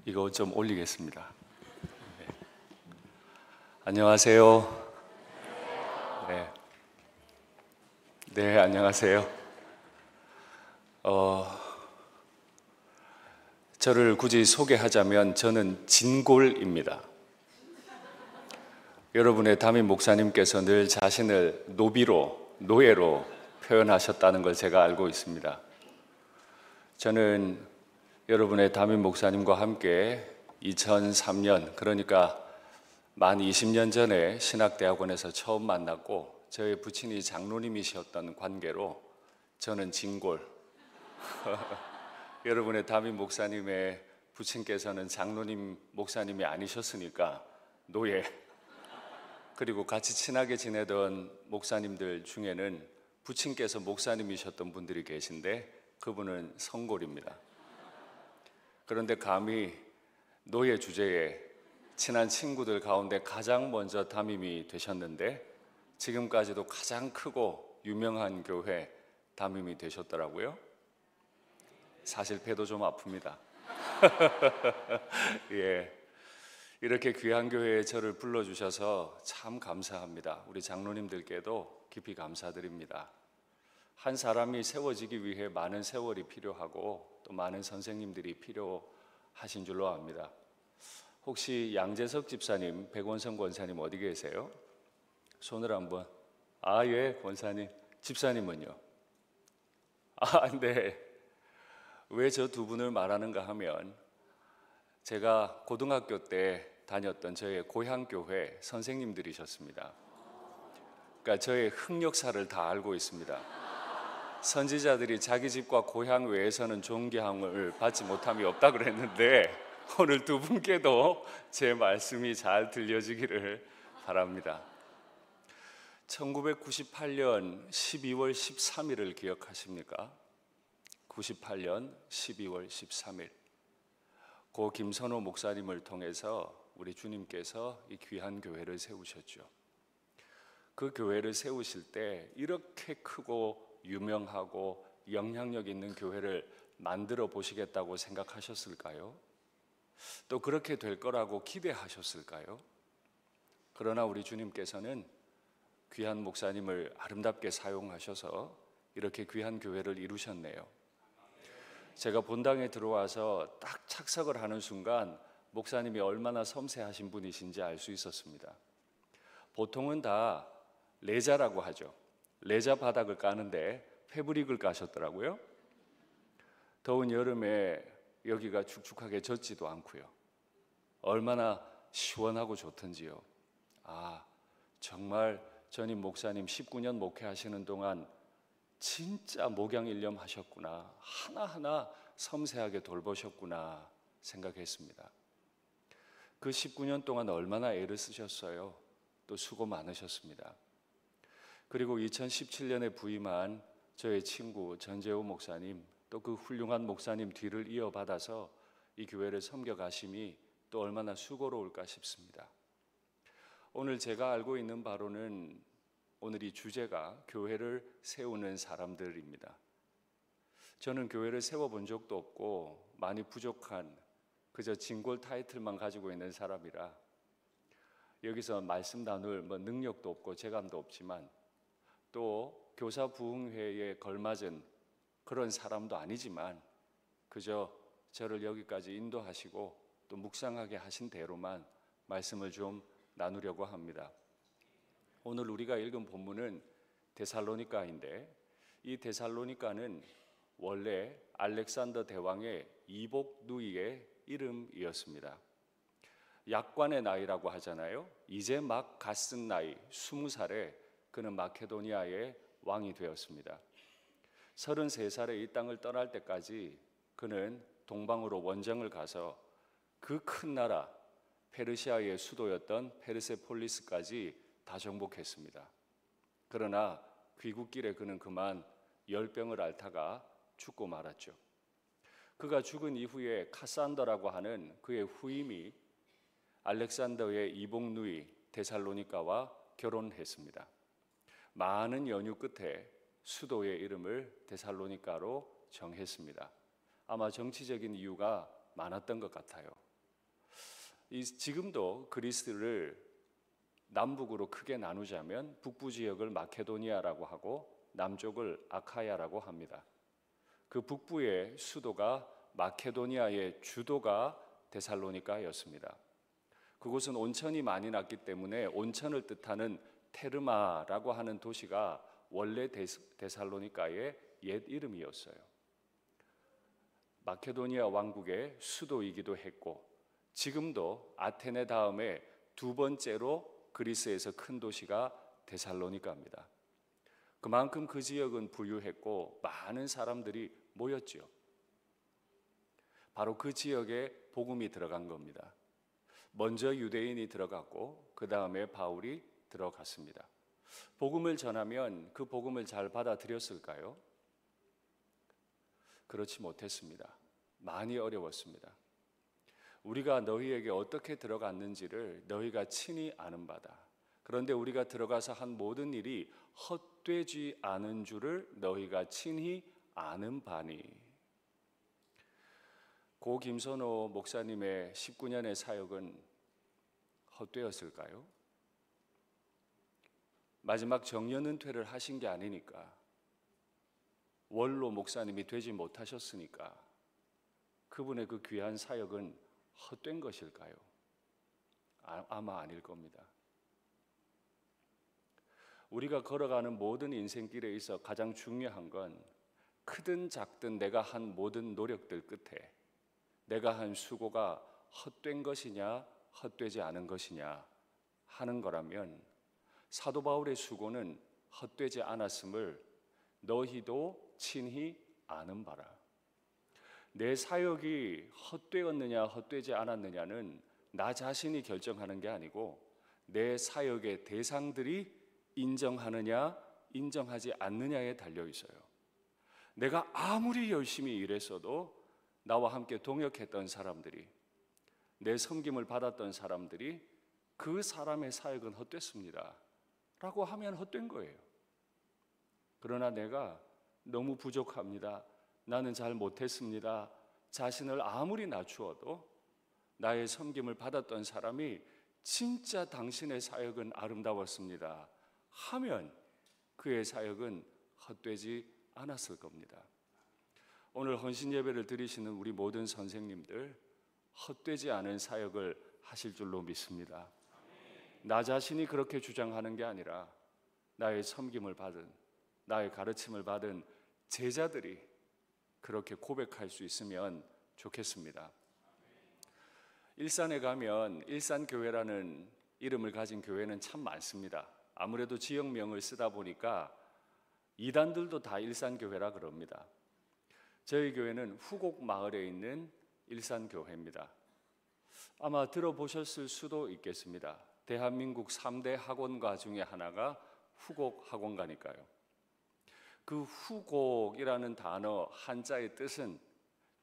이거 좀 올리겠습니다. 네. 안녕하세요. 네. 네, 안녕하세요. 저를 굳이 소개하자면 저는 진골입니다. 여러분의 담임 목사님께서 늘 자신을 노예로 표현하셨다는 걸 제가 알고 있습니다. 저는 여러분의 담임 목사님과 함께 2003년, 그러니까 만 20년 전에 신학대학원에서 처음 만났고 저의 부친이 장로님이셨던 관계로 저는 진골, 여러분의 담임 목사님의 부친께서는 장로님 목사님이 아니셨으니까 노예, 그리고 같이 친하게 지내던 목사님들 중에는 부친께서 목사님이셨던 분들이 계신데 그분은 성골입니다. 그런데 감히 노예 주제에 친한 친구들 가운데 가장 먼저 담임이 되셨는데 지금까지도 가장 크고 유명한 교회 담임이 되셨더라고요. 사실 배도 좀 아픕니다. 예, 이렇게 귀한 교회에 저를 불러주셔서 참 감사합니다. 우리 장로님들께도 깊이 감사드립니다. 한 사람이 세워지기 위해 많은 세월이 필요하고 또 많은 선생님들이 필요하신 줄로 압니다. 혹시 양재석 집사님, 백원성 권사님 어디 계세요? 손을 한번. 예, 권사님. 집사님은요? 네. 왜 저 두 분을 말하는가 하면 제가 고등학교 때 다녔던 저의 고향교회 선생님들이셨습니다. 그러니까 저의 흑역사를 다 알고 있습니다. 선지자들이 자기 집과 고향 외에서는 존경을 받지 못함이 없다 그랬는데 오늘 두 분께도 제 말씀이 잘 들려지기를 바랍니다. 1998년 12월 13일을 기억하십니까? 98년 12월 13일 고 김선호 목사님을 통해서 우리 주님께서 이 귀한 교회를 세우셨죠. 그 교회를 세우실 때 이렇게 크고 유명하고 영향력 있는 교회를 만들어 보시겠다고 생각하셨을까요? 또 그렇게 될 거라고 기대하셨을까요? 그러나 우리 주님께서는 귀한 목사님을 아름답게 사용하셔서 이렇게 귀한 교회를 이루셨네요. 제가 본당에 들어와서 딱 착석을 하는 순간 목사님이 얼마나 섬세하신 분이신지 알 수 있었습니다. 보통은 다 레자라고 하죠. 레자 바닥을 까는데 패브릭을 까셨더라고요. 더운 여름에 여기가 축축하게 젖지도 않고요. 얼마나 시원하고 좋던지요. 정말 전임 목사님 19년 목회하시는 동안 진짜 목양일념 하셨구나, 하나하나 섬세하게 돌보셨구나 생각했습니다. 그 19년 동안 얼마나 애를 쓰셨어요. 또 수고 많으셨습니다. 그리고 2017년에 부임한 저의 친구 전재호 목사님, 또 그 훌륭한 목사님 뒤를 이어받아서 이 교회를 섬겨가심이 또 얼마나 수고로울까 싶습니다. 오늘 제가 알고 있는 바로는 오늘 이 주제가 교회를 세우는 사람들입니다. 저는 교회를 세워본 적도 없고 많이 부족한 그저 진골 타이틀만 가지고 있는 사람이라 여기서 말씀 나눌 능력도 없고 재간도 없지만 또 교사 부흥회에 걸맞은 그런 사람도 아니지만 그저 저를 여기까지 인도하시고 또 묵상하게 하신 대로만 말씀을 좀 나누려고 합니다. 오늘 우리가 읽은 본문은 데살로니가인데 이 데살로니가는 원래 알렉산더 대왕의 이복 누이의 이름이었습니다. 약관의 나이라고 하잖아요. 이제 막 갓쓴 나이 20살에 그는 마케도니아의 왕이 되었습니다. 33살에 이 땅을 떠날 때까지 그는 동방으로 원정을 가서 그 큰 나라 페르시아의 수도였던 페르세폴리스까지 다 정복했습니다. 그러나 귀국길에 그는 그만 열병을 앓다가 죽고 말았죠. 그가 죽은 이후에 카산더라고 하는 그의 후임이 알렉산더의 이복 누이 데살로니가와 결혼했습니다. 많은 연유 끝에 수도의 이름을 데살로니가로 정했습니다. 아마 정치적인 이유가 많았던 것 같아요. 지금도 그리스를 남북으로 크게 나누자면 북부 지역을 마케도니아라고 하고 남쪽을 아카야라고 합니다. 그 북부의 수도가 마케도니아의 주도가 데살로니가였습니다. 그곳은 온천이 많이 났기 때문에 온천을 뜻하는 테르마라고 하는 도시가 원래 데살로니가의 옛 이름이었어요. 마케도니아 왕국의 수도이기도 했고 지금도 아테네 다음에 두 번째로 그리스에서 큰 도시가 데살로니가입니다. 그만큼 그 지역은 부유했고 많은 사람들이 모였지요. 바로 그 지역에 복음이 들어간 겁니다. 먼저 유대인이 들어갔고 그 다음에 바울이 들어갔습니다. 복음을 전하면 그 복음을 잘 받아들였을까요? 그렇지 못했습니다. 많이 어려웠습니다. 우리가 너희에게 어떻게 들어갔는지를 너희가 친히 아는 바다. 그런데 우리가 들어가서 한 모든 일이 헛되지 않은 줄을 너희가 친히 아는 바니. 고 김선호 목사님의 19년의 사역은 헛되었을까요? 마지막 정년은퇴를 하신 게 아니니까, 원로 목사님이 되지 못하셨으니까 그분의 그 귀한 사역은 헛된 것일까요? 아마 아닐 겁니다. 우리가 걸어가는 모든 인생길에 있어 가장 중요한 건 크든 작든 내가 한 모든 노력들 끝에 내가 한 수고가 헛된 것이냐 헛되지 않은 것이냐 하는 거라면 사도 바울의 수고는 헛되지 않았음을 너희도 친히 아는 바라. 내 사역이 헛되었느냐 헛되지 않았느냐는 나 자신이 결정하는 게 아니고 내 사역의 대상들이 인정하느냐 인정하지 않느냐에 달려 있어요. 내가 아무리 열심히 일했어도 나와 함께 동역했던 사람들이, 내 섬김을 받았던 사람들이 그 사람의 사역은 헛됐습니다 라고 하면 헛된 거예요. 그러나 내가 너무 부족합니다, 나는 잘 못했습니다, 자신을 아무리 낮추어도 나의 섬김을 받았던 사람이 진짜 당신의 사역은 아름다웠습니다 하면 그의 사역은 헛되지 않았을 겁니다. 오늘 헌신 예배를 드리시는 우리 모든 선생님들 헛되지 않은 사역을 하실 줄로 믿습니다. 나 자신이 그렇게 주장하는 게 아니라 나의 섬김을 받은, 나의 가르침을 받은 제자들이 그렇게 고백할 수 있으면 좋겠습니다. 일산에 가면 일산교회라는 이름을 가진 교회는 참 많습니다. 아무래도 지역명을 쓰다 보니까 이단들도 다 일산교회라 그럽니다. 저희 교회는 후곡 마을에 있는 일산교회입니다. 아마 들어보셨을 수도 있겠습니다. 대한민국 3대 학원가 중에 하나가 후곡 학원가니까요. 그 후곡이라는 단어 한자의 뜻은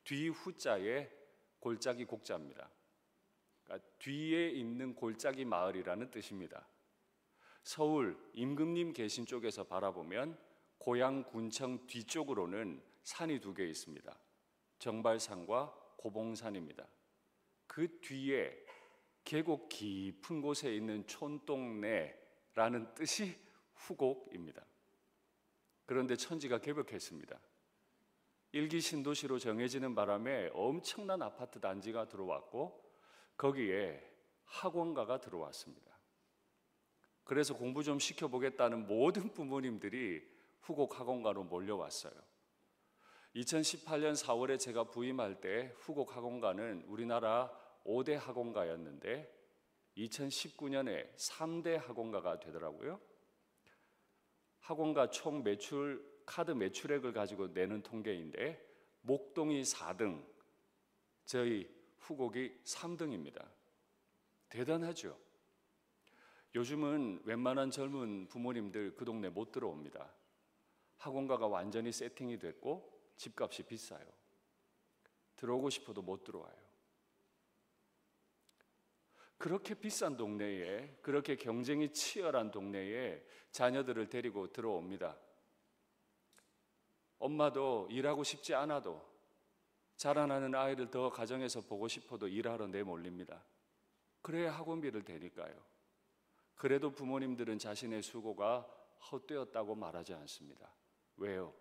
뒤후자의 골짜기 곡자입니다. 그러니까 뒤에 있는 골짜기 마을이라는 뜻입니다. 서울 임금님 계신 쪽에서 바라보면 고양 군청 뒤쪽으로는 산이 두 개 있습니다. 정발산과 고봉산입니다. 그 뒤에 계곡 깊은 곳에 있는 촌동네라는 뜻이 후곡입니다. 그런데 천지가 개벽했습니다. 일기 신도시로 정해지는 바람에 엄청난 아파트 단지가 들어왔고 거기에 학원가가 들어왔습니다. 그래서 공부 좀 시켜보겠다는 모든 부모님들이 후곡 학원가로 몰려왔어요. 2018년 4월에 제가 부임할 때 후곡 학원가는 우리나라 5대 학원가였는데 2019년에 3대 학원가가 되더라고요. 학원가 총 매출, 카드 매출액을 가지고 내는 통계인데 목동이 4등, 저희 후곡이 3등입니다. 대단하죠? 요즘은 웬만한 젊은 부모님들 그 동네 못 들어옵니다. 학원가가 완전히 세팅이 됐고 집값이 비싸요. 들어오고 싶어도 못 들어와요. 그렇게 비싼 동네에, 그렇게 경쟁이 치열한 동네에 자녀들을 데리고 들어옵니다. 엄마도 일하고 싶지 않아도 자라나는 아이를 더 가정에서 보고 싶어도 일하러 내몰립니다. 그래야 학원비를 대니까요. 그래도 부모님들은 자신의 수고가 헛되었다고 말하지 않습니다. 왜요?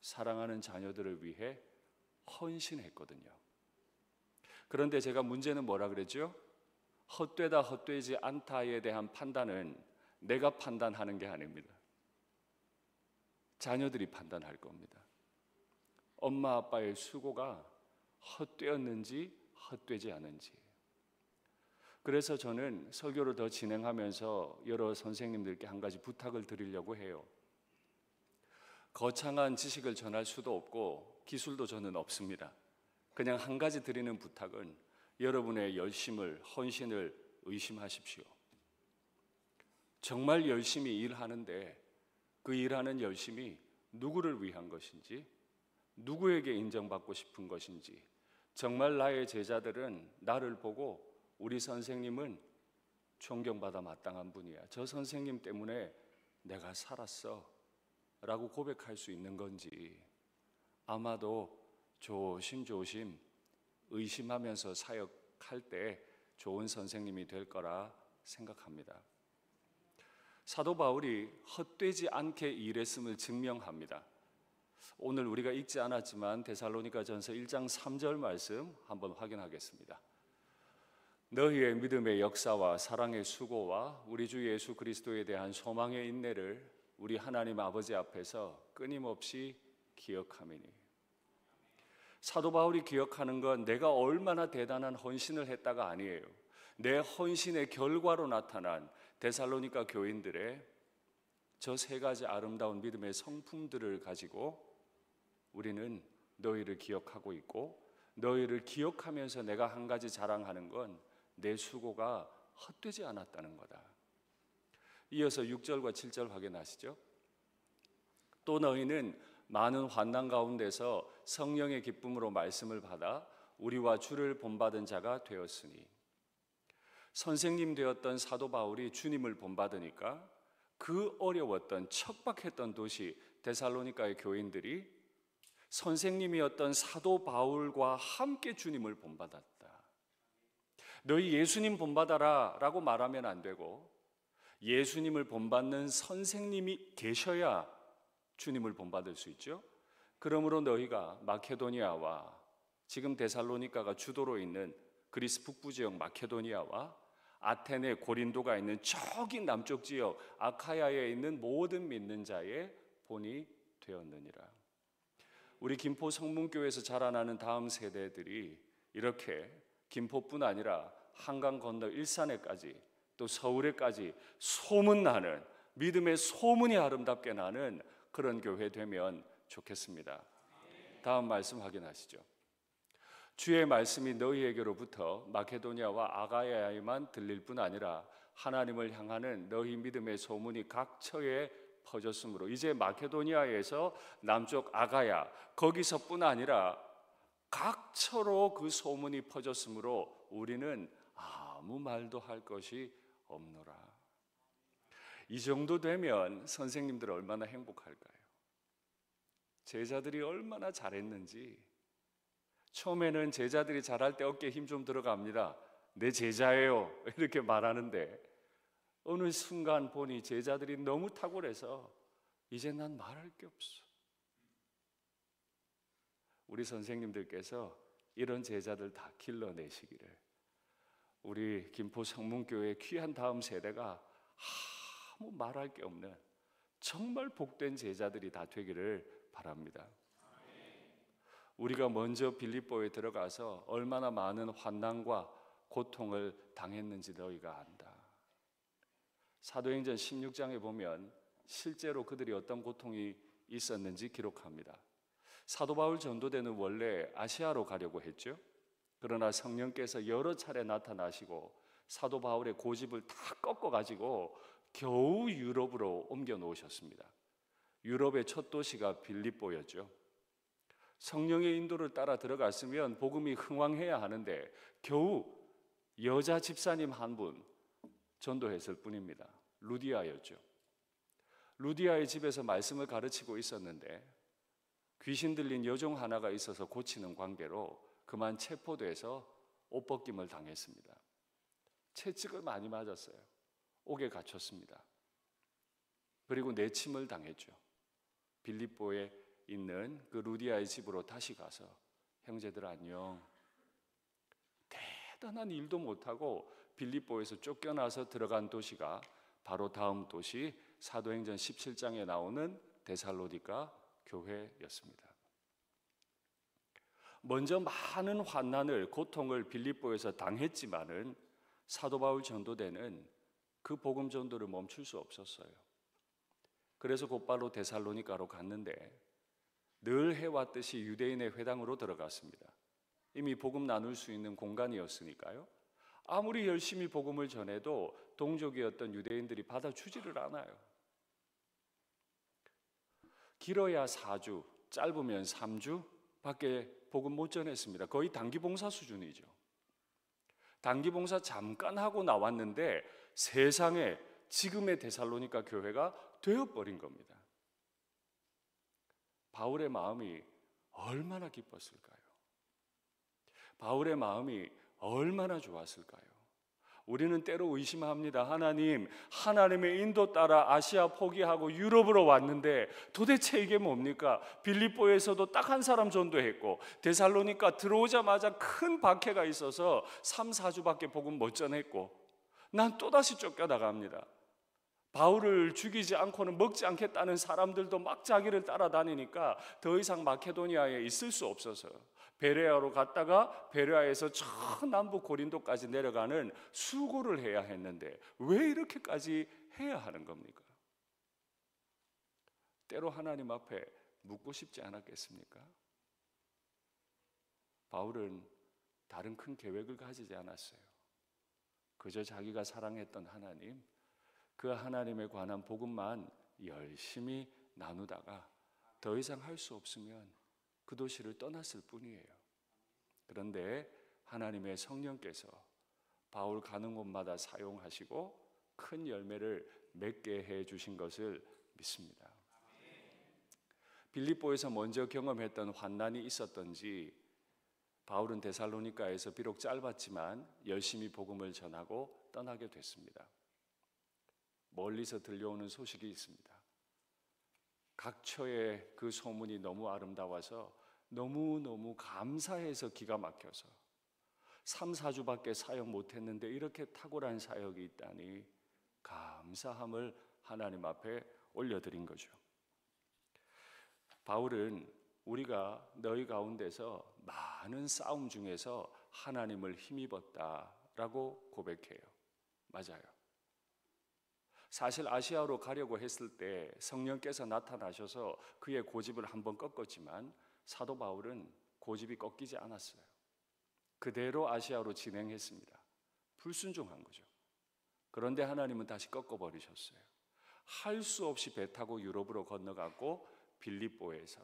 사랑하는 자녀들을 위해 헌신했거든요. 그런데 제가 문제는 뭐라 그랬죠? 헛되다 헛되지 않다에 대한 판단은 내가 판단하는 게 아닙니다. 자녀들이 판단할 겁니다. 엄마 아빠의 수고가 헛되었는지 헛되지 않은지. 그래서 저는 설교를 더 진행하면서 여러 선생님들께 한 가지 부탁을 드리려고 해요. 거창한 지식을 전할 수도 없고 기술도 저는 없습니다. 그냥 한 가지 드리는 부탁은 여러분의 열심을, 헌신을 의심하십시오. 정말 열심히 일하는데 그 일하는 열심이 누구를 위한 것인지, 누구에게 인정받고 싶은 것인지, 정말 나의 제자들은 나를 보고 우리 선생님은 존경받아 마땅한 분이야, 저 선생님 때문에 내가 살았어 라고 고백할 수 있는 건지, 아마도 조심조심 의심하면서 사역할 때 좋은 선생님이 될 거라 생각합니다. 사도 바울이 헛되지 않게 일했음을 증명합니다. 오늘 우리가 읽지 않았지만 데살로니가전서 1장 3절 말씀 한번 확인하겠습니다. 너희의 믿음의 역사와 사랑의 수고와 우리 주 예수 그리스도에 대한 소망의 인내를 우리 하나님 아버지 앞에서 끊임없이 기억하매니. 사도 바울이 기억하는 건 내가 얼마나 대단한 헌신을 했다가 아니에요. 내 헌신의 결과로 나타난 데살로니가 교인들의 저 세 가지 아름다운 믿음의 성품들을 가지고 우리는 너희를 기억하고 있고, 너희를 기억하면서 내가 한 가지 자랑하는 건 내 수고가 헛되지 않았다는 거다. 이어서 6절과 7절 확인하시죠. 또 너희는 많은 환난 가운데서 성령의 기쁨으로 말씀을 받아 우리와 주를 본받은 자가 되었으니. 선생님 되었던 사도 바울이 주님을 본받으니까 그 어려웠던 척박했던 도시 데살로니가의 교인들이 선생님이었던 사도 바울과 함께 주님을 본받았다. 너희 예수님 본받아라 라고 말하면 안 되고, 예수님을 본받는 선생님이 계셔야 주님을 본받을 수 있죠. 그러므로 너희가 마케도니아와 지금 데살로니가가 주도로 있는 그리스 북부 지역 마케도니아와 아테네, 고린도가 있는 저기 남쪽 지역 아카야에 있는 모든 믿는 자의 본이 되었느니라. 우리 김포 성문교회에서 자라나는 다음 세대들이 이렇게 김포뿐 아니라 한강 건너 일산에까지 또 서울에까지 소문나는, 믿음의 소문이 아름답게 나는 그런 교회 되면 좋겠습니다. 다음 말씀 확인하시죠. 주의 말씀이 너희에게로부터 마케도니아와 아가야에만 들릴 뿐 아니라 하나님을 향하는 너희 믿음의 소문이 각 처에 퍼졌으므로, 이제 마케도니아에서 남쪽 아가야 거기서뿐 아니라 각 처로 그 소문이 퍼졌으므로 우리는 아무 말도 할 것이 없노라. 이 정도 되면 선생님들 얼마나 행복할까요? 제자들이 얼마나 잘했는지. 처음에는 제자들이 잘할 때 어깨에 힘 좀 들어갑니다. 내 제자예요 이렇게 말하는데 어느 순간 보니 제자들이 너무 탁월해서 이제 난 말할 게 없어. 우리 선생님들께서 이런 제자들 다 길러내시기를 우리 김포 성문교회 귀한 다음 세대가 아무 말할 게 없는 정말 복된 제자들이 다 되기를 바랍니다. 우리가 먼저 빌립보에 들어가서 얼마나 많은 환난과 고통을 당했는지 너희가 안다. 사도행전 16장에 보면 실제로 그들이 어떤 고통이 있었는지 기록합니다. 사도 바울 전도대는 원래 아시아로 가려고 했죠. 그러나 성령께서 여러 차례 나타나시고 사도 바울의 고집을 다 꺾어가지고 겨우 유럽으로 옮겨 놓으셨습니다. 유럽의 첫 도시가 빌립보였죠. 성령의 인도를 따라 들어갔으면 복음이 흥왕해야 하는데 겨우 여자 집사님 한 분 전도했을 뿐입니다. 루디아였죠. 루디아의 집에서 말씀을 가르치고 있었는데 귀신 들린 여종 하나가 있어서 고치는 관계로 그만 체포돼서 옷벗김을 당했습니다. 채찍을 많이 맞았어요. 옥에 갇혔습니다. 그리고 내침을 당했죠. 빌립보에 있는 그 루디아의 집으로 다시 가서 형제들 안녕. 대단한 일도 못하고 빌립보에서 쫓겨나서 들어간 도시가 바로 다음 도시 사도행전 17장에 나오는 데살로니가 교회였습니다. 먼저 많은 환난을, 고통을 빌립보에서 당했지만은 사도 바울 전도대는 그 복음 전도를 멈출 수 없었어요. 그래서 곧바로 데살로니가로 갔는데 늘 해왔듯이 유대인의 회당으로 들어갔습니다. 이미 복음 나눌 수 있는 공간이었으니까요. 아무리 열심히 복음을 전해도 동족이었던 유대인들이 받아주지를 않아요. 길어야 4주, 짧으면 3주 밖에 복음 못 전했습니다. 거의 단기봉사 수준이죠. 단기봉사 잠깐 하고 나왔는데 세상에 지금의 데살로니가 교회가 되어버린 겁니다. 바울의 마음이 얼마나 기뻤을까요? 바울의 마음이 얼마나 좋았을까요? 우리는 때로 의심합니다. 하나님의 인도 따라 아시아 포기하고 유럽으로 왔는데 도대체 이게 뭡니까? 빌립보에서도 딱 한 사람 전도했고 데살로니가 들어오자마자 큰 박해가 있어서 3, 4주밖에 복음 못 전했고 난 또다시 쫓겨나갑니다. 바울을 죽이지 않고는 먹지 않겠다는 사람들도 막 자기를 따라다니니까 더 이상 마케도니아에 있을 수 없어서 베레아로 갔다가 베레아에서 저 남부 고린도까지 내려가는 수고를 해야 했는데 왜 이렇게까지 해야 하는 겁니까? 때로 하나님 앞에 묻고 싶지 않았겠습니까? 바울은 다른 큰 계획을 가지지 않았어요. 그저 자기가 사랑했던 하나님, 그 하나님에 관한 복음만 열심히 나누다가 더 이상 할 수 없으면 그 도시를 떠났을 뿐이에요. 그런데 하나님의 성령께서 바울 가는 곳마다 사용하시고 큰 열매를 맺게 해 주신 것을 믿습니다. 빌립보에서 먼저 경험했던 환난이 있었던지 바울은 데살로니가에서 비록 짧았지만 열심히 복음을 전하고 떠나게 됐습니다. 멀리서 들려오는 소식이 있습니다. 각처의 그 소문이 너무 아름다워서 너무너무 감사해서 기가 막혀서 3, 4주밖에 사역 못했는데 이렇게 탁월한 사역이 있다니 감사함을 하나님 앞에 올려드린 거죠. 바울은 우리가 너희 가운데서 많은 싸움 중에서 하나님을 힘입었다라고 고백해요. 맞아요. 사실 아시아로 가려고 했을 때 성령께서 나타나셔서 그의 고집을 한번 꺾었지만 사도 바울은 고집이 꺾이지 않았어요. 그대로 아시아로 진행했습니다. 불순종한 거죠. 그런데 하나님은 다시 꺾어버리셨어요. 할 수 없이 배 타고 유럽으로 건너가고 빌립보에서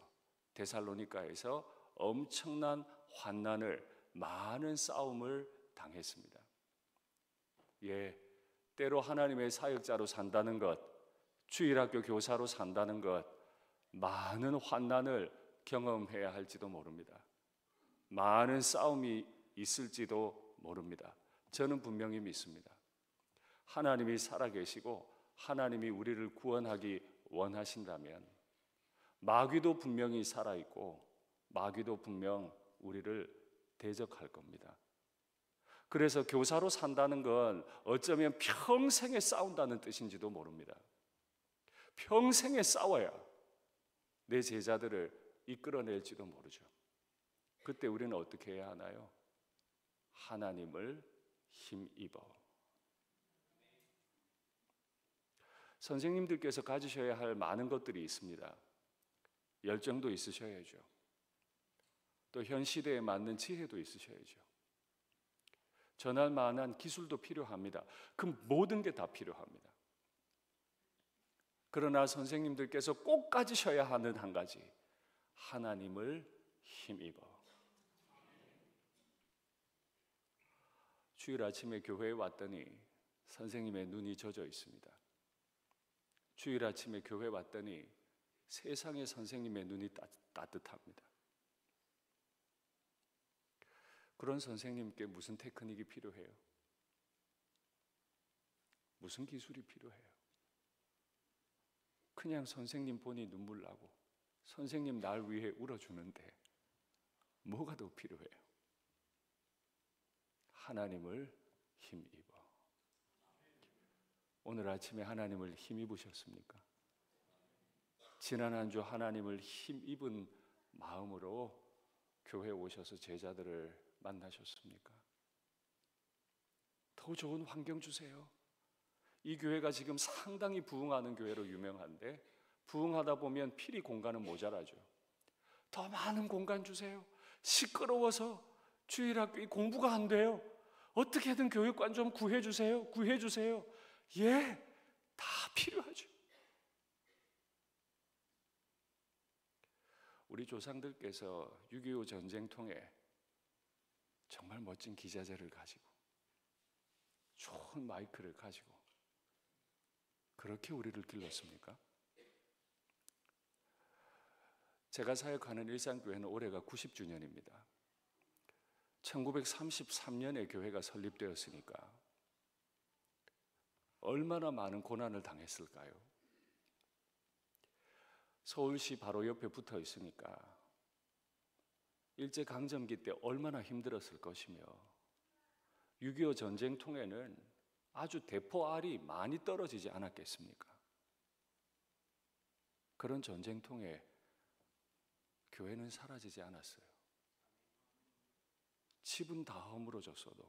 데살로니가에서 엄청난 환난을, 많은 싸움을 당했습니다. 때로 하나님의 사역자로 산다는 것, 주일학교 교사로 산다는 것, 많은 환난을 경험해야 할지도 모릅니다. 많은 싸움이 있을지도 모릅니다. 저는 분명히 믿습니다. 하나님이 살아계시고 하나님이 우리를 구원하기 원하신다면 마귀도 분명히 살아있고 마귀도 분명 우리를 대적할 겁니다. 그래서 교사로 산다는 건 어쩌면 평생에 싸운다는 뜻인지도 모릅니다. 평생에 싸워야 내 제자들을 이끌어낼지도 모르죠. 그때 우리는 어떻게 해야 하나요? 하나님을 힘입어. 선생님들께서 가지셔야 할 많은 것들이 있습니다. 열정도 있으셔야죠. 또 현 시대에 맞는 지혜도 있으셔야죠. 전할 만한 기술도 필요합니다. 그 모든 게 다 필요합니다. 그러나 선생님들께서 꼭 가지셔야 하는 한 가지, 하나님을 힘입어. 주일 아침에 교회에 왔더니 선생님의 눈이 젖어 있습니다. 주일 아침에 교회에 왔더니 세상의 선생님의 눈이 따뜻합니다. 그런 선생님께 무슨 테크닉이 필요해요? 무슨 기술이 필요해요? 그냥 선생님 보니 눈물 나고 선생님 날 위해 울어주는데 뭐가 더 필요해요? 하나님을 힘입어. 오늘 아침에 하나님을 힘입으셨습니까? 지난 한 주 하나님을 힘입은 마음으로 교회에 오셔서 제자들을 만나셨습니까? 더 좋은 환경 주세요. 이 교회가 지금 상당히 부흥하는 교회로 유명한데 부흥하다 보면 필히 공간은 모자라죠. 더 많은 공간 주세요. 시끄러워서 주일학교 공부가 안 돼요. 어떻게든 교육관 좀 구해주세요. 구해주세요. 예, 다 필요하죠. 우리 조상들께서 6.25 전쟁통에 정말 멋진 기자재를 가지고 좋은 마이크를 가지고 그렇게 우리를 길렀습니까? 제가 사역하는 일산교회는 올해가 90주년입니다. 1933년에 교회가 설립되었으니까 얼마나 많은 고난을 당했을까요? 서울시 바로 옆에 붙어 있으니까 일제강점기 때 얼마나 힘들었을 것이며 6.25 전쟁통에는 아주 대포알이 많이 떨어지지 않았겠습니까? 그런 전쟁통에 교회는 사라지지 않았어요. 집은 다 허물어졌어도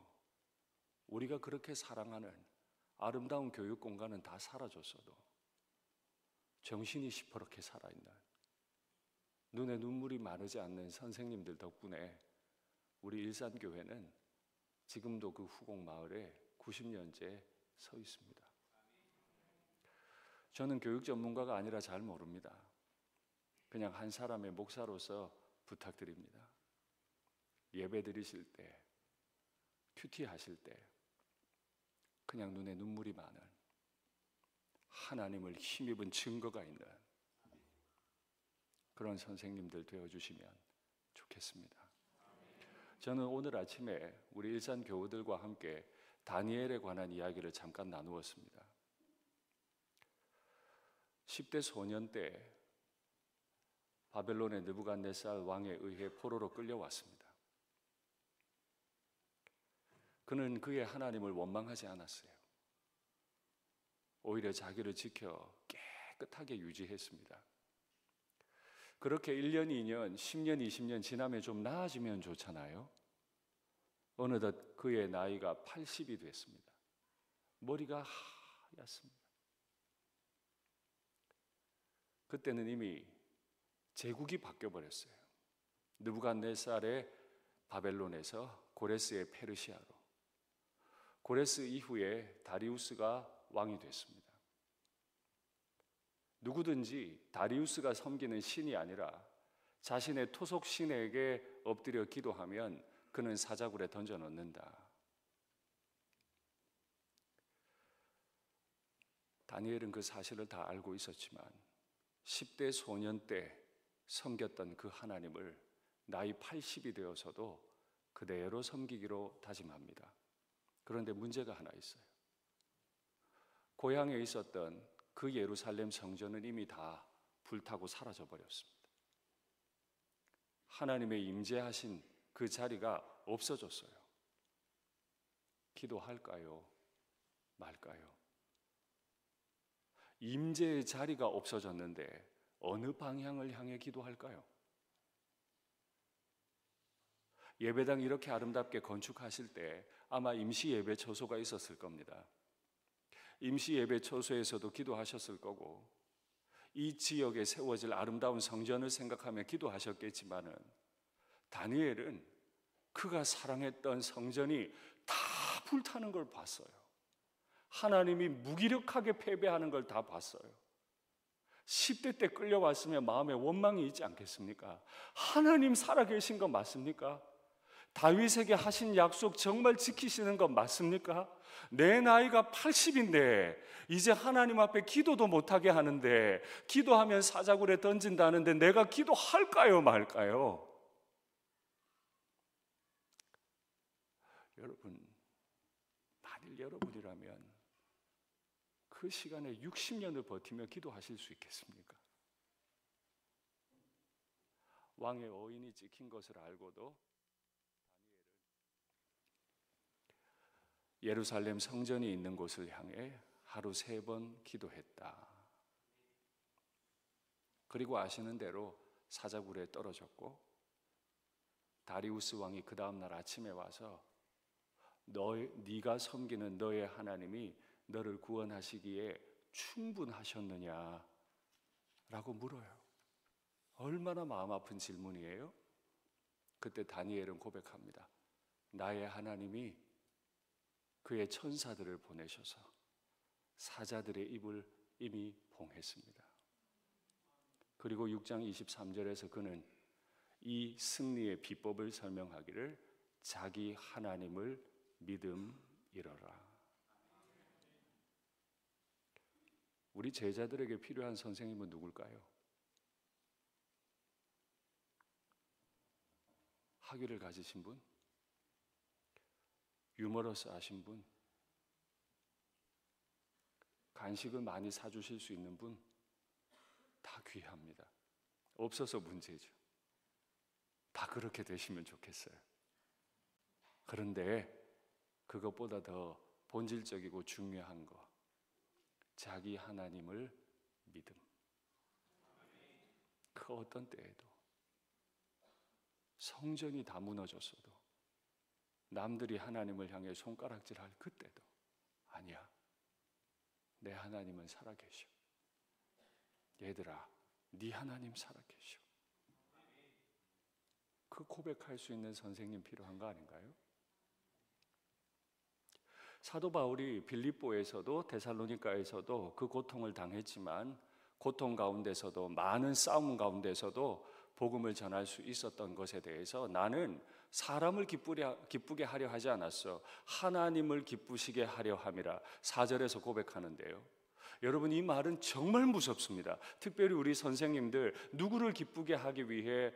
우리가 그렇게 사랑하는 아름다운 교육 공간은 다 사라졌어도 정신이 시퍼렇게 살아있는 눈에 눈물이 마르지 않는 선생님들 덕분에 우리 일산교회는 지금도 그 후곡 마을에 90년째 서 있습니다. 저는 교육 전문가가 아니라 잘 모릅니다. 그냥 한 사람의 목사로서 부탁드립니다. 예배 드리실 때, 큐티 하실 때 그냥 눈에 눈물이 많은 하나님을 힘입은 증거가 있는 그런 선생님들 되어주시면 좋겠습니다. 저는 오늘 아침에 우리 일산 교우들과 함께 다니엘에 관한 이야기를 잠깐 나누었습니다. 10대 소년 때 바벨론의 느부갓네살 왕에 의해 포로로 끌려왔습니다. 그는 그의 하나님을 원망하지 않았어요. 오히려 자기를 지켜 깨끗하게 유지했습니다. 그렇게 1년, 2년, 10년, 20년 지나면 좀 나아지면 좋잖아요. 어느덧 그의 나이가 80이 됐습니다. 머리가 하얗습니다. 그때는 이미 제국이 바뀌어버렸어요. 느부갓네살의 바벨론에서 고레스의 페르시아로, 고레스 이후에 다리우스가 왕이 됐습니다. 누구든지 다리우스가 섬기는 신이 아니라 자신의 토속 신에게 엎드려 기도하면 그는 사자굴에 던져 넣는다. 다니엘은 그 사실을 다 알고 있었지만 10대 소년 때 섬겼던 그 하나님을 나이 80이 되어서도 그대로 섬기기로 다짐합니다. 그런데 문제가 하나 있어요. 고향에 있었던 그 예루살렘 성전은 이미 다 불타고 사라져 버렸습니다. 하나님의 임재하신 그 자리가 없어졌어요. 기도할까요? 말까요? 임재의 자리가 없어졌는데 어느 방향을 향해 기도할까요? 예배당 이렇게 아름답게 건축하실 때 아마 임시 예배 처소가 있었을 겁니다. 임시 예배 처소에서도 기도하셨을 거고 이 지역에 세워질 아름다운 성전을 생각하며 기도하셨겠지만은 다니엘은 그가 사랑했던 성전이 다 불타는 걸 봤어요. 하나님이 무기력하게 패배하는 걸 다 봤어요. 10대 때 끌려왔으면 마음에 원망이 있지 않겠습니까? 하나님 살아계신 거 맞습니까? 다윗에게 하신 약속 정말 지키시는 거 맞습니까? 내 나이가 80인데 이제 하나님 앞에 기도도 못하게 하는데 기도하면 사자굴에 던진다는데 내가 기도할까요 말까요? 여러분, 만일 여러분이라면 그 시간에 60년을 버티며 기도하실 수 있겠습니까? 왕의 어인이 찍힌 것을 알고도 예루살렘 성전이 있는 곳을 향해 하루 3번 기도했다. 그리고 아시는 대로 사자굴에 떨어졌고, 다리우스 왕이 그 다음날 아침에 와서 네가 섬기는 너의 하나님이 너를 구원하시기에 충분하셨느냐 라고 물어요. 얼마나 마음 아픈 질문이에요? 그때 다니엘은 고백합니다. 나의 하나님이 그의 천사들을 보내셔서 사자들의 입을 이미 봉했습니다. 그리고 6장 23절에서 그는 이 승리의 비법을 설명하기를 자기 하나님을 믿음이러라. 우리 제자들에게 필요한 선생님은 누굴까요? 학위를 가지신 분, 유머러스 하신 분, 간식을 많이 사주실 수 있는 분, 다 귀합니다. 없어서 문제죠. 다 그렇게 되시면 좋겠어요. 그런데 그것보다 더 본질적이고 중요한 거, 자기 하나님을 믿음. 그 어떤 때에도 성전이 다 무너졌어도, 남들이 하나님을 향해 손가락질할 그때도 아니야, 내 하나님은 살아계셔. 얘들아, 네 하나님 살아계셔. 그 고백할 수 있는 선생님 필요한 거 아닌가요? 사도 바울이 빌립보에서도 데살로니가에서도 그 고통을 당했지만, 고통 가운데서도 많은 싸움 가운데서도 복음을 전할 수 있었던 것에 대해서 나는 사람을 기쁘게 하려 하지 않았어, 하나님을 기쁘시게 하려 함이라 4절에서 고백하는데요. 여러분, 이 말은 정말 무섭습니다. 특별히 우리 선생님들, 누구를 기쁘게 하기 위해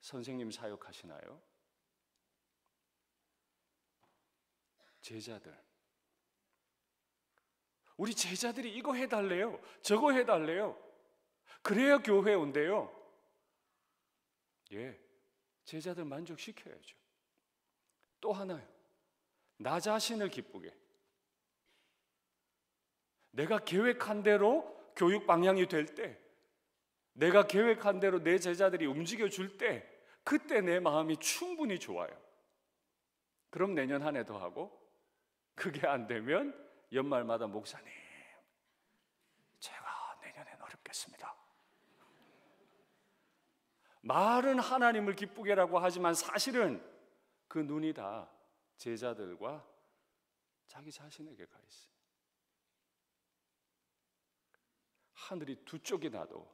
선생님 사역하시나요? 제자들. 우리 제자들이 이거 해달래요, 저거 해달래요. 그래야 교회 온대요. 예, 제자들 만족시켜야죠. 또 하나요, 나 자신을 기쁘게, 내가 계획한 대로 교육 방향이 될 때, 내가 계획한 대로 내 제자들이 움직여줄 때, 그때 내 마음이 충분히 좋아요. 그럼 내년 한 해 더 하고, 그게 안 되면 연말마다 목사님, 제가 내년엔 어렵겠습니다. 말은 하나님을 기쁘게라고 하지만 사실은 그 눈이 다 제자들과 자기 자신에게 가 있어요. 하늘이 두 쪽이 나도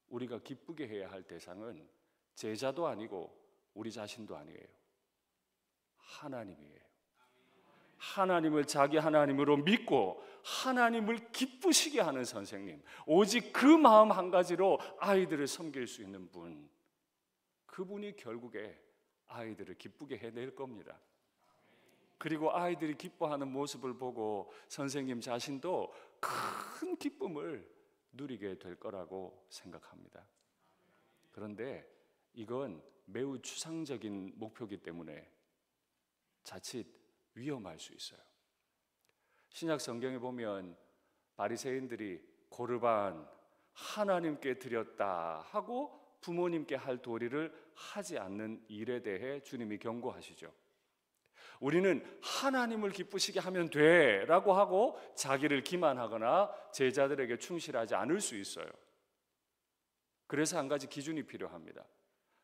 우리가 기쁘게 해야 할 대상은 제자도 아니고 우리 자신도 아니에요. 하나님이에요. 하나님을 자기 하나님으로 믿고 하나님을 기쁘시게 하는 선생님, 오직 그 마음 한 가지로 아이들을 섬길 수 있는 분, 그분이 결국에 아이들을 기쁘게 해낼 겁니다. 그리고 아이들이 기뻐하는 모습을 보고 선생님 자신도 큰 기쁨을 누리게 될 거라고 생각합니다. 그런데 이건 매우 추상적인 목표이기 때문에 자칫 위험할 수 있어요. 신약 성경에 보면 바리새인들이 고르반, 하나님께 드렸다 하고 부모님께 할 도리를 하지 않는 일에 대해 주님이 경고하시죠. 우리는 하나님을 기쁘시게 하면 돼 라고 하고 자기를 기만하거나 제자들에게 충실하지 않을 수 있어요. 그래서 한 가지 기준이 필요합니다.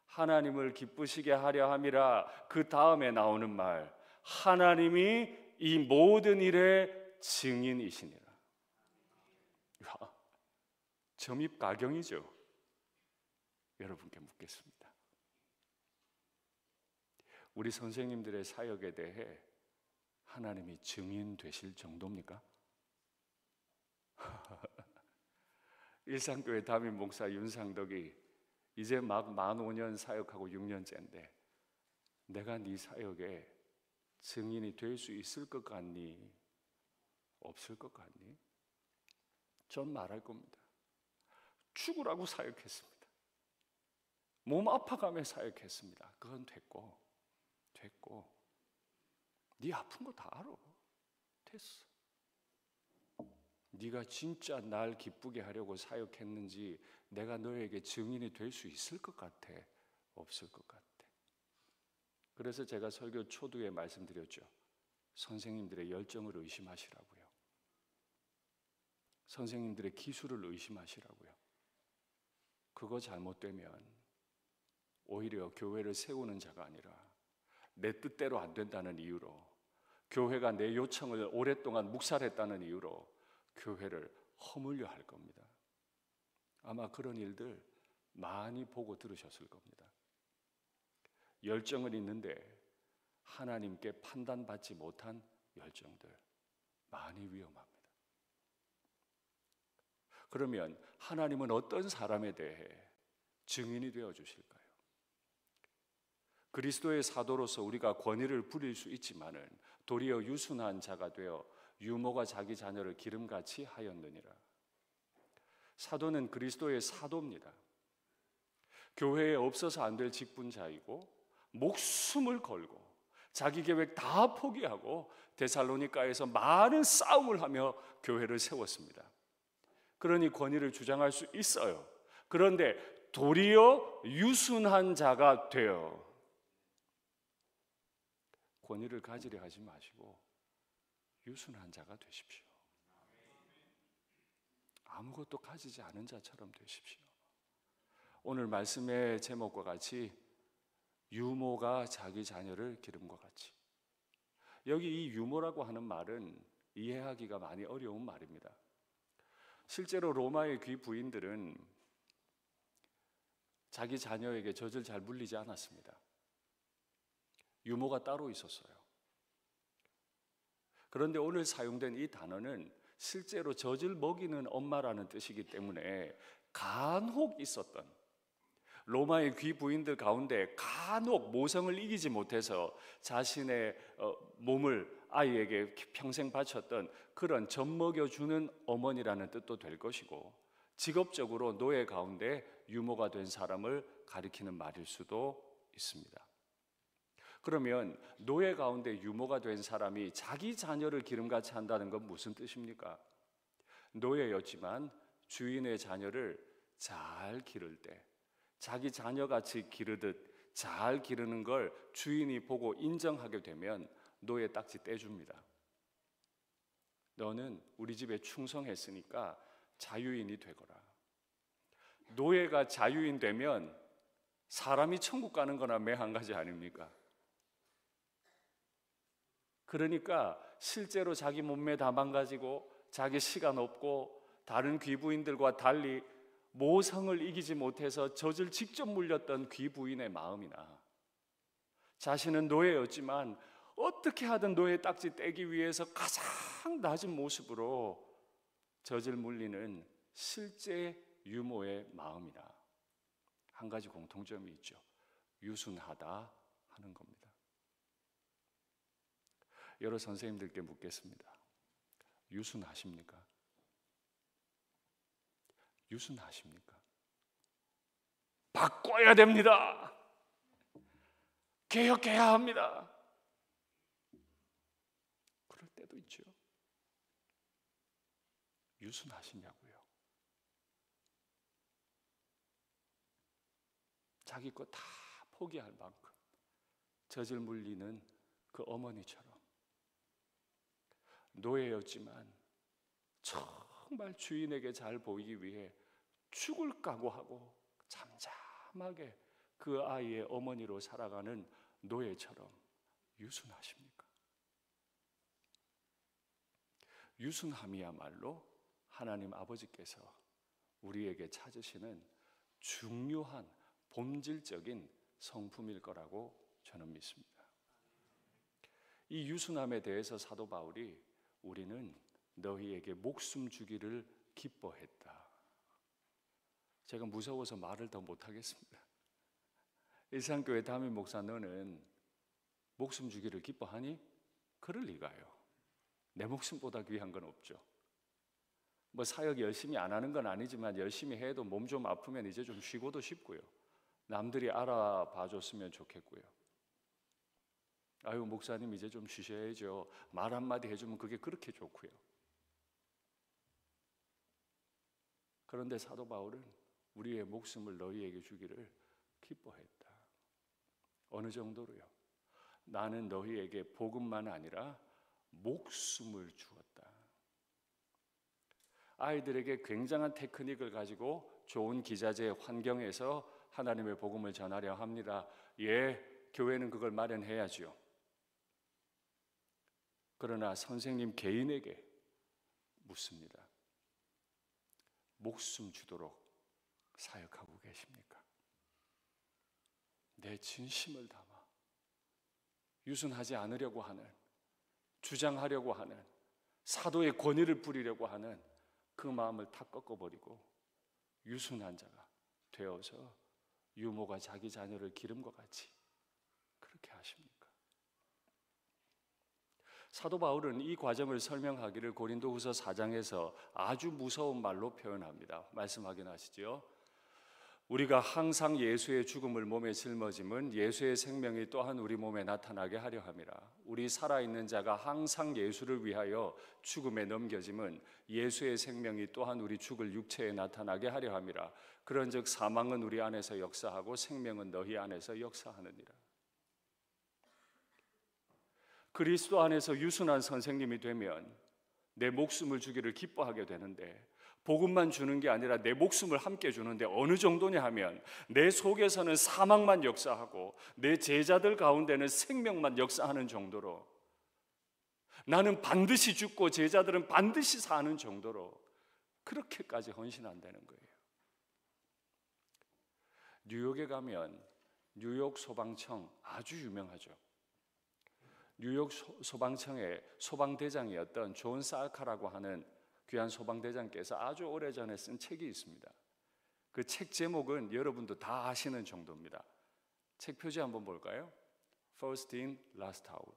하나님을 기쁘시게 하려 함이라, 그 다음에 나오는 말, 하나님이 이 모든 일의 증인이시니라. 점입가경이죠. 여러분께 묻겠습니다. 우리 선생님들의 사역에 대해 하나님이 증인 되실 정도입니까? 일산교회 담임 목사 윤상덕이 이제 막 만 5년 사역하고 6년째인데 내가 네 사역에 증인이 될 수 있을 것 같니? 없을 것 같니? 전 말할 겁니다. 죽으라고 사역했습니다. 몸 아파가며 사역했습니다. 그건 됐고 네 아픈 거 다 알아. 됐어. 네가 진짜 날 기쁘게 하려고 사역했는지 내가 너에게 증인이 될 수 있을 것 같아? 없을 것 같아? 그래서 제가 설교 초두에 말씀드렸죠. 선생님들의 열정을 의심하시라고요. 선생님들의 기술을 의심하시라고요. 그거 잘못되면 오히려 교회를 세우는 자가 아니라 내 뜻대로 안 된다는 이유로, 교회가 내 요청을 오랫동안 묵살했다는 이유로 교회를 허물려 할 겁니다. 아마 그런 일들 많이 보고 들으셨을 겁니다. 열정은 있는데 하나님께 판단받지 못한 열정들, 많이 위험합니다. 그러면 하나님은 어떤 사람에 대해 증인이 되어 주실까요? 그리스도의 사도로서 우리가 권위를 부릴 수 있지만은 도리어 유순한 자가 되어 유모가 자기 자녀를 기름같이 하였느니라. 사도는 그리스도의 사도입니다. 교회에 없어서 안 될 직분자이고 목숨을 걸고 자기 계획 다 포기하고 데살로니가에서 많은 싸움을 하며 교회를 세웠습니다. 그러니 권위를 주장할 수 있어요. 그런데 도리어 유순한 자가 되어 권위를 가지려 하지 마시고 유순한 자가 되십시오. 아무것도 가지지 않은 자처럼 되십시오. 오늘 말씀의 제목과 같이 유모가 자기 자녀를 기름과 같이, 여기 이 유모라고 하는 말은 이해하기가 많이 어려운 말입니다. 실제로 로마의 귀부인들은 자기 자녀에게 젖을 잘 물리지 않았습니다. 유모가 따로 있었어요. 그런데 오늘 사용된 이 단어는 실제로 젖을 먹이는 엄마라는 뜻이기 때문에 간혹 있었던, 로마의 귀부인들 가운데 간혹 모성을 이기지 못해서 자신의 몸을 아이에게 평생 바쳤던 그런 젖 먹여주는 어머니라는 뜻도 될 것이고, 직업적으로 노예 가운데 유모가 된 사람을 가리키는 말일 수도 있습니다. 그러면 노예 가운데 유모가 된 사람이 자기 자녀를 기름같이 한다는 건 무슨 뜻입니까? 노예였지만 주인의 자녀를 잘 기를 때, 자기 자녀같이 기르듯 잘 기르는 걸 주인이 보고 인정하게 되면 노예 딱지 떼줍니다. 너는 우리 집에 충성했으니까 자유인이 되거라. 노예가 자유인 되면 사람이 천국 가는 거나 매 한 가지 아닙니까? 그러니까 실제로 자기 몸매 다 망가지고 자기 시간 없고 다른 귀부인들과 달리 모성을 이기지 못해서 젖을 직접 물렸던 귀부인의 마음이나, 자신은 노예였지만 어떻게 하든 노예 딱지 떼기 위해서 가장 낮은 모습으로 젖을 물리는 실제 유모의 마음이나 한 가지 공통점이 있죠. 유순하다 하는 겁니다. 여러 선생님들께 묻겠습니다. 유순하십니까? 유순하십니까? 바꿔야 됩니다. 개혁해야 합니다. 그럴 때도 있죠. 유순하시냐고요? 자기 거 다 포기할 만큼 젖을 물리는 그 어머니처럼 노예였지만 정말 주인에게 잘 보이기 위해 죽을 각오하고 잠잠하게 그 아이의 어머니로 살아가는 노예처럼 유순하십니까? 유순함이야말로 하나님 아버지께서 우리에게 찾으시는 중요한 본질적인 성품일 거라고 저는 믿습니다. 이 유순함에 대해서 사도 바울이 우리는 너희에게 목숨 주기를 기뻐했다. 제가 무서워서 말을 더 못하겠습니다. 일산교회 담임 목사, 너는 목숨 주기를 기뻐하니? 그럴 리가요. 내 목숨보다 귀한 건 없죠. 뭐 사역 열심히 안 하는 건 아니지만 열심히 해도 몸 좀 아프면 이제 좀 쉬고도 싶고요. 남들이 알아봐 줬으면 좋겠고요. 아유, 목사님 이제 좀 쉬셔야죠. 말 한마디 해주면 그게 그렇게 좋고요. 그런데 사도 바울은 우리의 목숨을 너희에게 주기를 기뻐했다. 어느 정도로요? 나는 너희에게 복음만 아니라 목숨을 주었다. 아이들에게 굉장한 테크닉을 가지고 좋은 기자재 환경에서 하나님의 복음을 전하려 합니다. 예, 교회는 그걸 마련해야죠. 그러나 선생님 개인에게 묻습니다. 목숨 주도록 사역하고 계십니까? 내 진심을 담아 유순하지 않으려고 하는, 주장하려고 하는, 사도의 권위를 부리려고 하는 그 마음을 다 꺾어버리고 유순한 자가 되어서 유모가 자기 자녀를 기름과 같이 그렇게 하십니까? 사도 바울은 이 과정을 설명하기를 고린도후서 4장에서 아주 무서운 말로 표현합니다. 말씀 확인하시죠? 우리가 항상 예수의 죽음을 몸에 짊어짐은 예수의 생명이 또한 우리 몸에 나타나게 하려 함이라. 우리 살아있는 자가 항상 예수를 위하여 죽음에 넘겨짐은 예수의 생명이 또한 우리 죽을 육체에 나타나게 하려 함이라. 그런즉 사망은 우리 안에서 역사하고 생명은 너희 안에서 역사하느니라. 그리스도 안에서 유순한 선생님이 되면 내 목숨을 주기를 기뻐하게 되는데, 복음만 주는 게 아니라 내 목숨을 함께 주는데 어느 정도냐 하면 내 속에서는 사망만 역사하고 내 제자들 가운데는 생명만 역사하는 정도로, 나는 반드시 죽고 제자들은 반드시 사는 정도로 그렇게까지 헌신한다는 거예요. 뉴욕에 가면 뉴욕 소방청 아주 유명하죠. 뉴욕 소방청의 소방대장이었던 존 사카라고 하는 귀한 소방대장께서 아주 오래전에 쓴 책이 있습니다. 그 책 제목은 여러분도 다 아시는 정도입니다. 책 표지 한번 볼까요? First in, last out.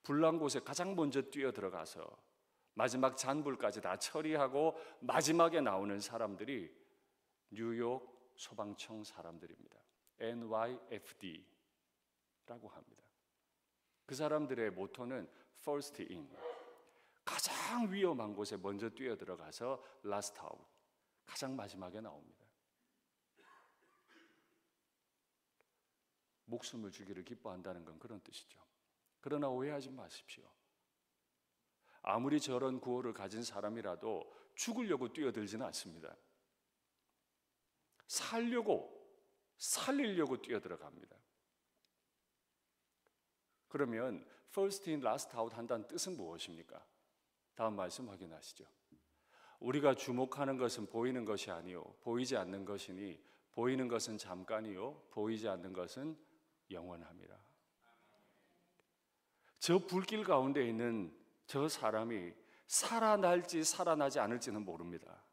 불난 곳에 가장 먼저 뛰어들어가서 마지막 잔불까지 다 처리하고 마지막에 나오는 사람들이 뉴욕 소방청 사람들입니다. NYFD라고 합니다. 그 사람들의 모토는 First in, 가장 위험한 곳에 먼저 뛰어들어가서 Last out, 가장 마지막에 나옵니다. 목숨을 주기를 기뻐한다는 건 그런 뜻이죠. 그러나 오해하지 마십시오. 아무리 저런 구호를 가진 사람이라도 죽으려고 뛰어들지는 않습니다. 살리려고 뛰어들어갑니다. 그러면 first in, last out 한다는 뜻은 무엇입니까? 다음 말씀 확인하시죠. 우리가 주목하는 것은 보이는 것이 아니요 보이지 않는 것이니 보이는 것은 잠깐이요 보이지 않는 것은 영원함이라. 저 불길 가운데 있는 저 사람이 살아날지 살아나지 않을지는 모릅니다.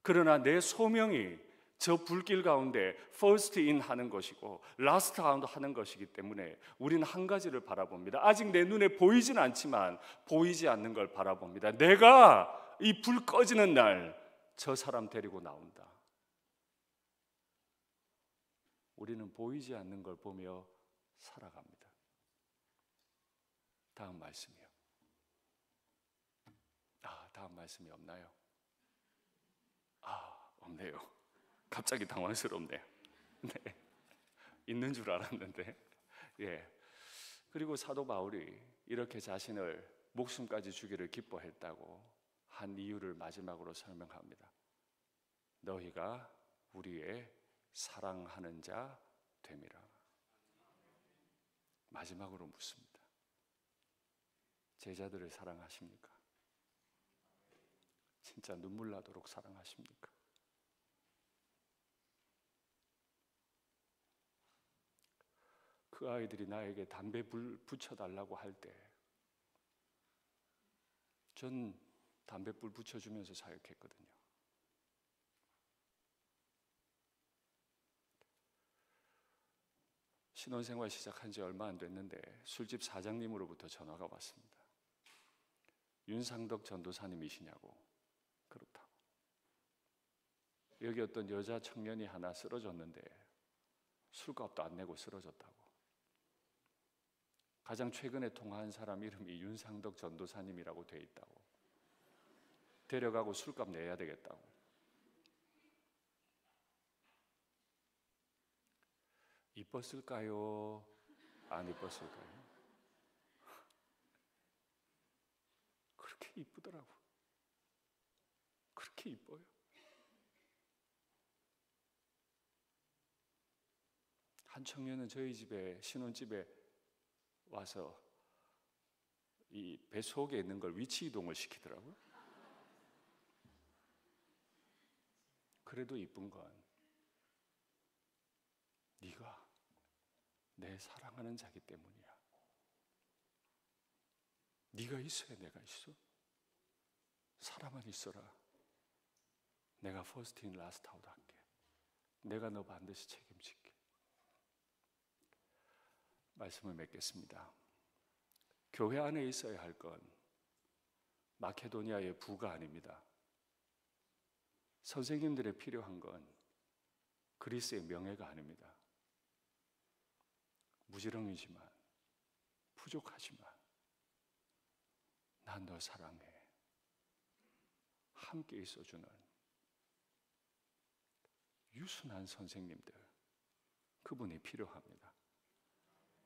그러나 내 소명이 저 불길 가운데 first in 하는 것이고 last out 하는 것이기 때문에 우리는 한 가지를 바라봅니다. 아직 내 눈에 보이진 않지만 보이지 않는 걸 바라봅니다. 내가 이 불 꺼지는 날 저 사람 데리고 나온다. 우리는 보이지 않는 걸 보며 살아갑니다. 다음 말씀이요. 다음 말씀이 없나요? 없네요. 갑자기 당황스럽네요. 네. 있는 줄 알았는데. 예. 그리고 사도 바울이 이렇게 자신을 목숨까지 주기를 기뻐했다고 한 이유를 마지막으로 설명합니다. 너희가 우리의 사랑하는 자 됨이라. 마지막으로 묻습니다. 제자들을 사랑하십니까? 진짜 눈물 나도록 사랑하십니까? 그 아이들이 나에게 담배 불 붙여달라고 할 때 전 담배불 붙여주면서 사역했거든요. 신혼생활 시작한 지 얼마 안 됐는데 술집 사장님으로부터 전화가 왔습니다. 윤상덕 전도사님이시냐고. 그렇다고. 여기 어떤 여자 청년이 하나 쓰러졌는데 술값도 안 내고 쓰러졌다고. 가장 최근에 통화한 사람 이름이 윤상덕 전도사님이라고 돼 있다고. 데려가고 술값 내야 되겠다고. 이뻤을까요? 안 이뻤을까요? 그렇게 이쁘더라고. 그렇게 이뻐요. 한 청년은 저희 집에, 신혼집에 와서 이 배 속에 있는 걸 위치 이동을 시키더라고요. 그래도 이쁜 건 네가 내 사랑하는 자기 때문이야. 네가 있어야 내가 있어. 살아만 있어라. 내가 퍼스트 인 라스트 아웃 할게. 내가 너 반드시 책임질게. 말씀을 맺겠습니다. 교회 안에 있어야 할 건 마케도니아의 부가 아닙니다. 선생님들의 필요한 건 그리스의 명예가 아닙니다. 무지렁이지만 부족하지만 난 너 사랑해. 함께 있어주는 유순한 선생님들, 그분이 필요합니다.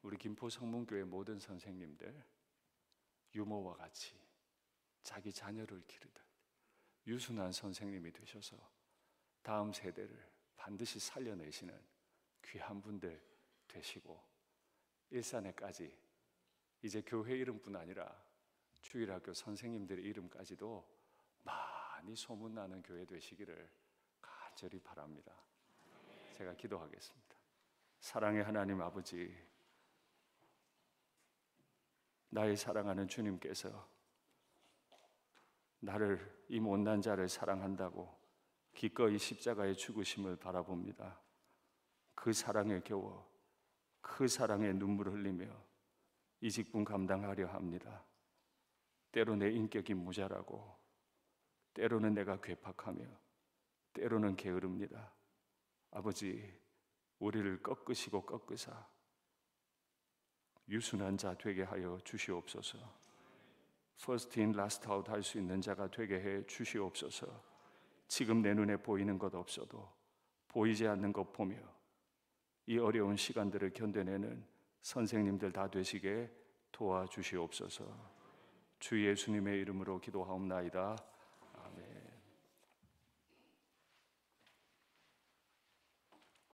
우리 김포 성문교회 모든 선생님들 유모와 같이 자기 자녀를 기르듯 유순한 선생님이 되셔서 다음 세대를 반드시 살려내시는 귀한 분들 되시고, 일산에까지 이제 교회 이름뿐 아니라 주일학교 선생님들의 이름까지도 많이 소문나는 교회 되시기를 간절히 바랍니다. 제가 기도하겠습니다. 사랑의 하나님 아버지, 나의 사랑하는 주님께서 나를, 이 못난 자를 사랑한다고 기꺼이 십자가의 죽으심을 바라봅니다. 그 사랑에 겨워 그 사랑에 눈물을 흘리며 이 직분 감당하려 합니다. 때로 내 인격이 모자라고, 때로는 내가 괴팍하며, 때로는 게으릅니다. 아버지, 우리를 꺾으시고 꺾으사 유순한 자 되게 하여 주시옵소서. 퍼스트 인 라스트 아웃 할 수 있는 자가 되게 해 주시옵소서. 지금 내 눈에 보이는 것 없어도 보이지 않는 것 보며 이 어려운 시간들을 견뎌내는 선생님들 다 되시게 도와주시옵소서. 주 예수님의 이름으로 기도하옵나이다.